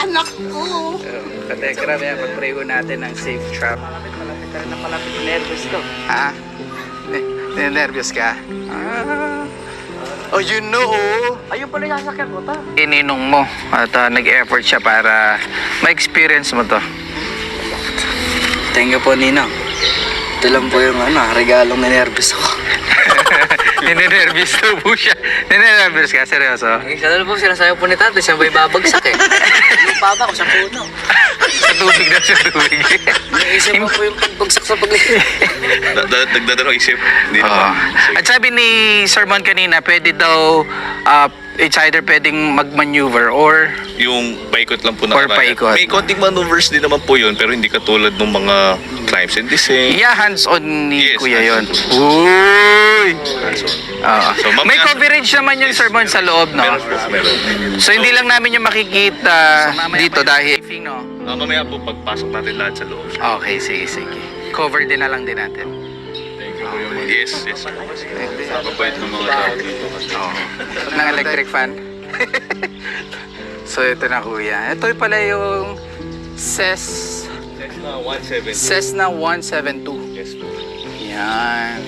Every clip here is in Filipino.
anak ko. Katekram yan, pag-pray ko natin ng safe travel. Malapit ka rin na palapit. Nervous to. Ha? Nervous ka? Oh, you know. Ayun pala yung sasakyan ko, ta. Ininong mo at nag-effort siya para ma-experience mo to. Thank you po, Ninang. Ito lang po yung regalong ninervous ako. Ninenervous to po siya. Ninenervous ka? Seryoso? Sana po sinasabi po ni Tati, siya may babagsak eh. Yung baba ko sa puno. Sa tubig na, sa tubig. Naisip mo po yung pagbagsak sa paglihi. Nagdadalawang isip. Hindi Oo. naman. At sabi ni Sermon kanina, pwede daw, it's either pwedeng mag-maneuver or Yung paikot lang po na Or kaya. paikot. May konting maneuvers din naman po yun, pero hindi katulad ng mga climbs and descent. yeah, hands-on ni Yes, Kuya yon. hands-on. Uy! Oo. So, mamaya- May coverage naman yung Sermon sa loob, no? Meron po, meron. So, hindi lang namin yung makikita dito dahil... No? Mamaya po, pagpasok natin lahat sa loob. Okay, sige. Cover din na lang din natin. Yes. Napapait ng mga tao dito. Oo. Ng electric fan. So, ito na kuya. Ito pala yung Cessna 170. Cessna 172. Yes po. Yan.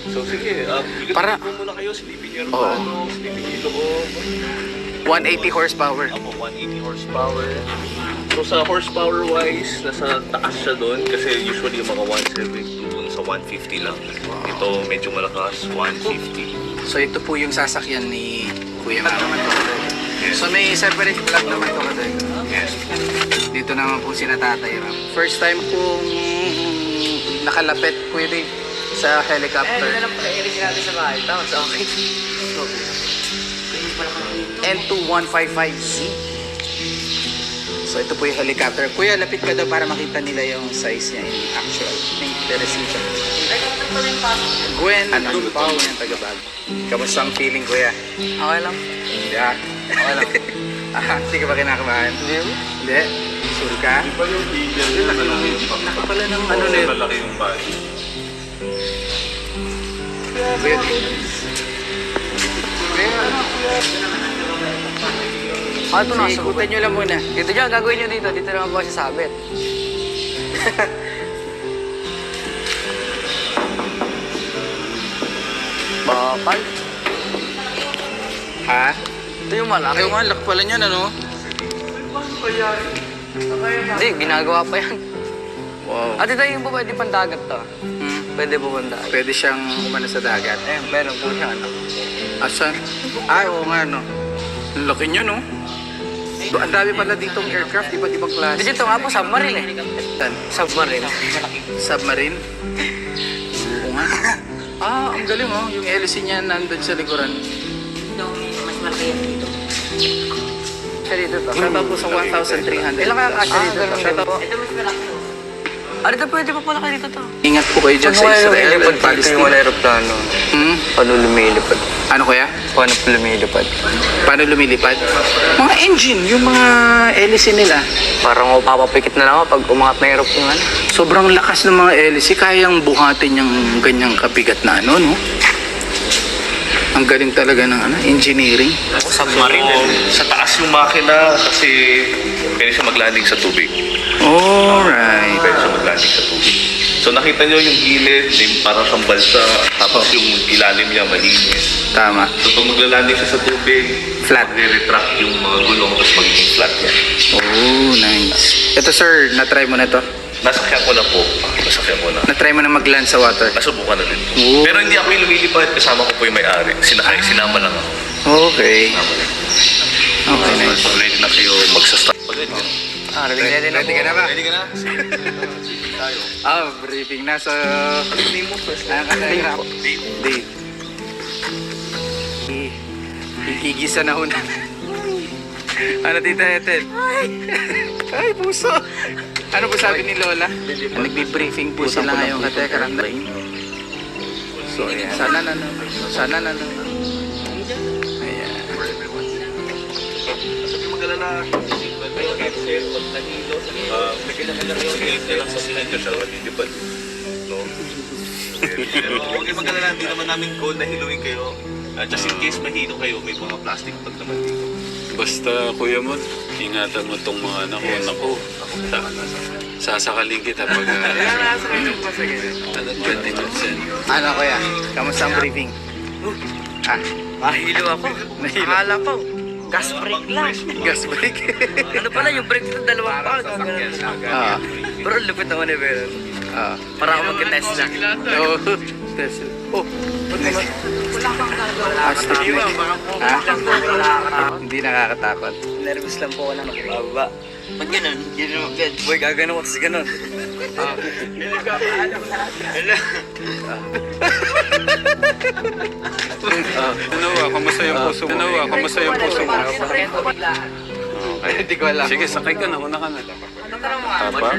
So sige, Para- po muna kayo, sleeping your Oo. sleeping your loob. 180 horsepower. Ako, 180 horsepower. So sa horsepower wise, nasa taas siya doon kasi usually yung mga 170 doon sa 150 lang. Ito medyo malakas, 150. So, ito po yung sasakyan ni Kuya Mao. Yes. So, may separate vlog naman to kasi. Yes. Dito naman po si Tatay Ram. First time pong nakalapit, Kuya Dave, sa helicopter. lang pala i-release natin sa bahay. Tama, sa akin. N2155C. So, ito po yung helicopter. Kuya, lapit ka daw para makita nila yung size niya in actual. The receiver. Gwen, Dumpao, yung taga-bag. Kamusta ang feeling, Kuya? Okay lang. Yeah. Okay lang. Hindi ka ba kinakabahan? Hindi mo? Hindi. Sure ka? Di ba yung leader Laki pala ng ano na yun. malaki yung body. Kuya, Ito na, sige, ikutan nyo lang muna. Dito dyan, gagawin nyo dito. Dito naman po kasi sabit. Bakal. Ha? Ito yung malaki. Ayaw nga, laki pala niyan, ano? Hindi, ginagawa pa yan. Wow. At ito yung pwede pandagat to. Pwede po pandagat. Pwede siyang umano sa dagat. Eh, meron po siya, ano. Asan? Ay, oo nga, no? Ang laki niya, no? Ang dami pala ditong aircraft, iba't ibang klase. Dito nga po, submarine eh. Saan? Submarine. Submarine? Oo nga. Ang galing, oh. Yung LC niya nandun sa likuran. Siya dito to. Siya po sa 1,300. Ilang kaya kasya dito to? Siya po. Dito pwede pa pala kayo dito to. Ingat po kayo dyan sa Israel and Palestine. aeroplano? Hmm? Paano lumilipad? Ano kuya? Paano lumilipad? Paano lumilipad? Mga engine, yung mga hélice nila. Parang mapapapikit na lang ako pag umangat na aeroplano. Sobrang lakas ng mga hélice, kayang buhatin yung ganyang kabigat na ano, no? Ang galing talaga ng engineering. Submarine. So, sa taas yung makina kasi pwede siya maglanding sa tubig. Alright. Pwede siya maglanding sa tubig. So nakita nyo yung gilid, yung parang siyang balsa, tapos yung ilalim niya malinis. Tama. So pag maglalanding siya sa tubig, Flat. magre-retract yung mga gulong tapos magiging flat yan. Oh, nice. Ito sir, na-try mo na to? Nasakyan ko na po. Nasakyan ko na. Na-try mo na mag-land sa water? Nasubukan na din po. Oo. Pero hindi ako yung lumilipad, kasama ko po yung may-ari. Sinama lang ako. Okay. Okay, nice. So ready na kayo magsastart. Ready Ready ka na ba? Ready ka na? Tayo. Briefing na. So, Name mo first. nakakahirap. Dave. Dave. Ikigisa na una. Ano tita Ethel? Ay, puso. Ano po sabi ni Lola? Nagbi-briefing po sila ngayon katekram. So, ayan. Sana na. Ayan. Sabi mag-alala, headset, pag nahilo, nagkailangan yung headset lang sa sinadya siya, matitipad. No? Pero huwag kayo mag-alala, hindi naman namin code na hiluin kayo. Just in case mahilo kayo, may mga plastic bag naman dito. Basta kuya mo, Ingatan mo tong mga anak ko. Naku, sasakalin kita pag... 20%. Ano kuya? Kamusta ang briefing? Mahilo ako. Nahilo. Akala ko, gas brake lang. Gas break. Ano pala yung brake nito, dalawang pa. Ah. Pero lupit naman eh, pero. Ah. Para ako magka-Tesla. Oh. Tesla. Oh. Astig na. Ha? Hindi nakakatakot. Nervous lang po ako na makibaba. Pag ganun, ganun mo, boy, gagano ko, tapos ganun. Kamusta yung puso mo? Kamusta yung puso mo? Hindi ko alam. Sige, sakay ka na. Una ka na. Tapa?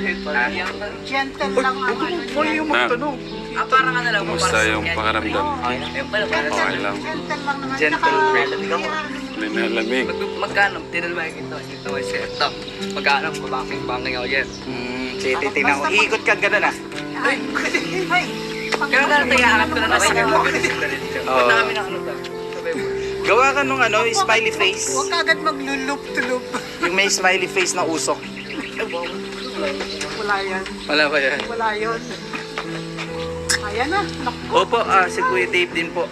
Gentle lang ang ano. Na, Parang ano lang. kamusta yung pakaramdam? Ayun pala, parang Okay lang. Gentle lang naman. Gentle relative ako. Linalamig. Magkano? Tinalawag ito. Ito ay setup. Magkano? Babangking ako yan. Sige, titignan ko. Iikot ka gano'n ah. Ay, Kaya nga tayo hanap ko na nasa Oo. Punta kami ng ano daw. Gawa ka nung ano, smiley face. huwag ka agad maglulup-tulup. Yung may smiley face na usok. Wala yan. Wala ba yan? Wala yun. Ayan na. Naku. Opo, si Kuya Dave din po.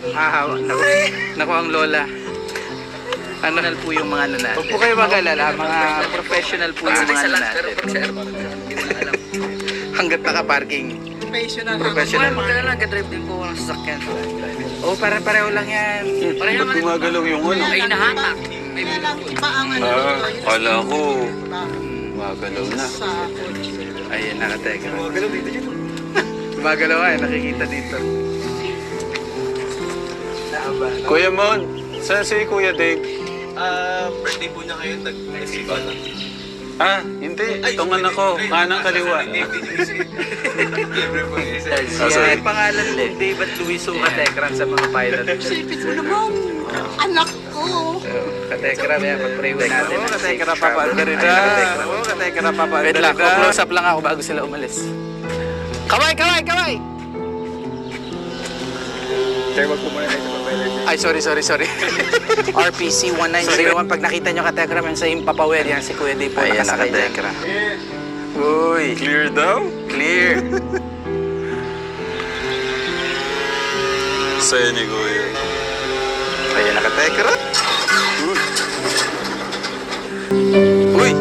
Naku ang lola. Ano na po yung mga ano natin. Huwag po kayo mag-alala, mga professional po yung mga ano Pero natin. pag sa airport, hindi mo na alam. Hanggat naka-parking. Professional. Professional. Magkano lang, nag-drive din po ako ng sasakyan. Oh, pareho lang yan. Pareho Ba't gumagalaw yung ano? Ay, nahatak. Kaya lang iba ang ano. Kala ko, gumagalaw na. Sa kotse. Ayun, nakateka. Gumagalaw dito dito. Gumagalaw nga, nakikita dito. Kuya Mon, saan si Kuya Dave? Birthday po niya ngayon, nag-isiba na. Hindi. Itong anak ko, kanang kaliwa. May pangalan din, Dave at Luis Katekram sa mga pilot. Isipin mo naman. Anak ko. Katekram yan, pag-pray natin. Oo, Katekram, papaanda rin na. Oo, Katekram, papaanda Wait rin lang, na. close up lang ako bago sila umalis. Kaway! Ay, sorry. RPC 1901. Pag nakita nyo Katekram, yan sa Impapawel, yan si Kuya Dave po. Ayan, nakasakay dyan. Katekram. Uy, Clear daw? clear. Sa'yo ni Kuya. Ayan, Katekram. Uy!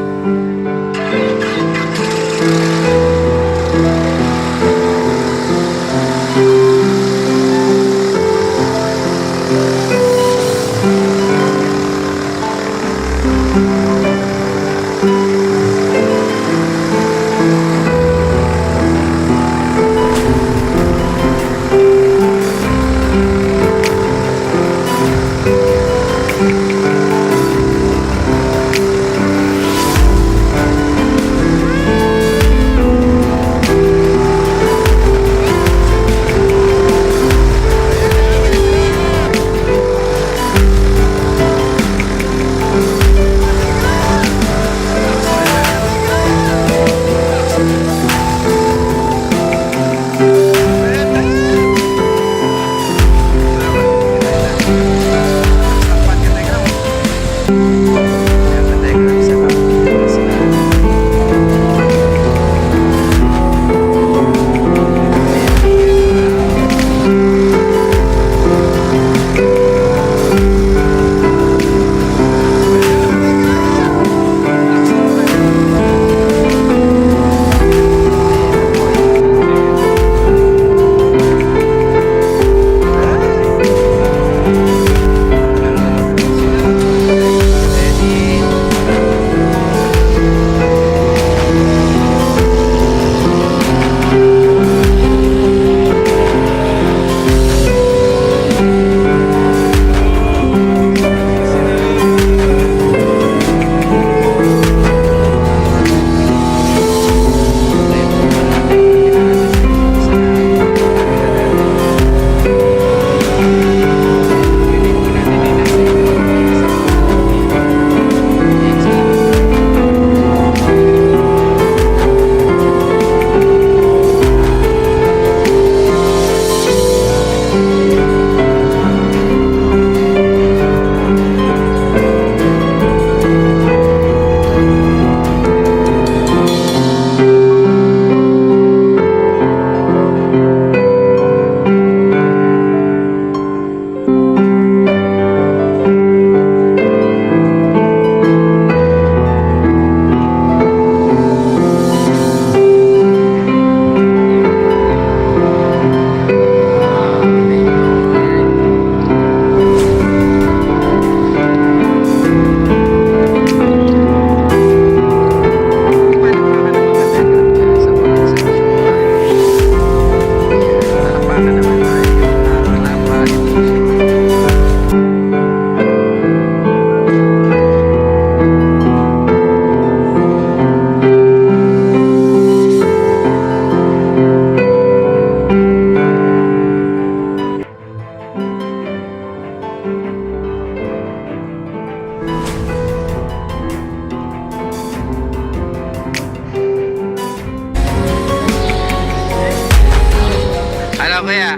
kuya?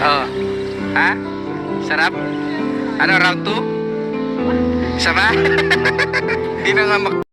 Oh. Ha? Sarap? Ano, round 2? Sama? Hindi na nga